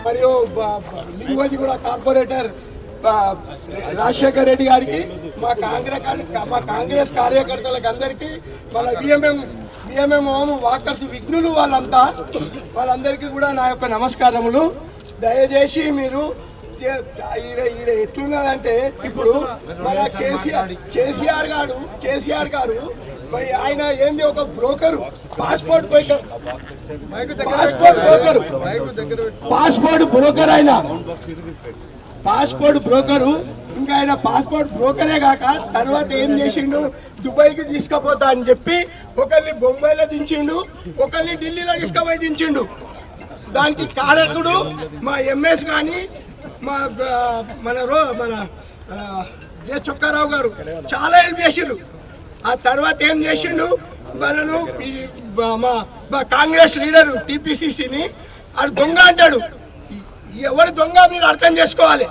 మరియు లింగోజిగూడ కార్పొరేటర్ రాజశేఖర్ రెడ్డి గారికి, మా కాంగ్రెస్ కార్యకర్తలకు అందరికీ, మన విఎంఎం హోమ్ వాకర్స్ విఘ్నులు వాళ్ళందరికీ కూడా నా యొక్క నమస్కారములు. దయచేసి మీరు ఈడ ఎట్లున్నదంటే, ఇప్పుడు మన కేసీఆర్ గారు మరి ఆయన ఏంది ఒక బ్రోకరు, పాస్పోర్ట్ బ్రోకర్, ఆయన పాస్పోర్ట్ బ్రోకరు. ఇంకా ఆయన పాస్పోర్ట్ బ్రోకరే కాక తర్వాత ఏం చేసిండు, దుబాయ్కి తీసుకుపోతా అని చెప్పి ఒకరిని బొంబాయిలో దించిండు, ఒకరిని ఢిల్లీలో తీసుకుపోయి దించిండు. దానికి కారకుడు మా ఎంఎస్ కానీ మన జె చొక్కారావు గారు చాలా హెల్ప్ చేసిండు. ఆ తర్వాత ఏం చేసిండు, మనను మా కాంగ్రెస్ లీడరు టీపీసీసీని అది దొంగ అంటాడు. ఎవరు దొంగ మీరు అర్థం చేసుకోవాలి.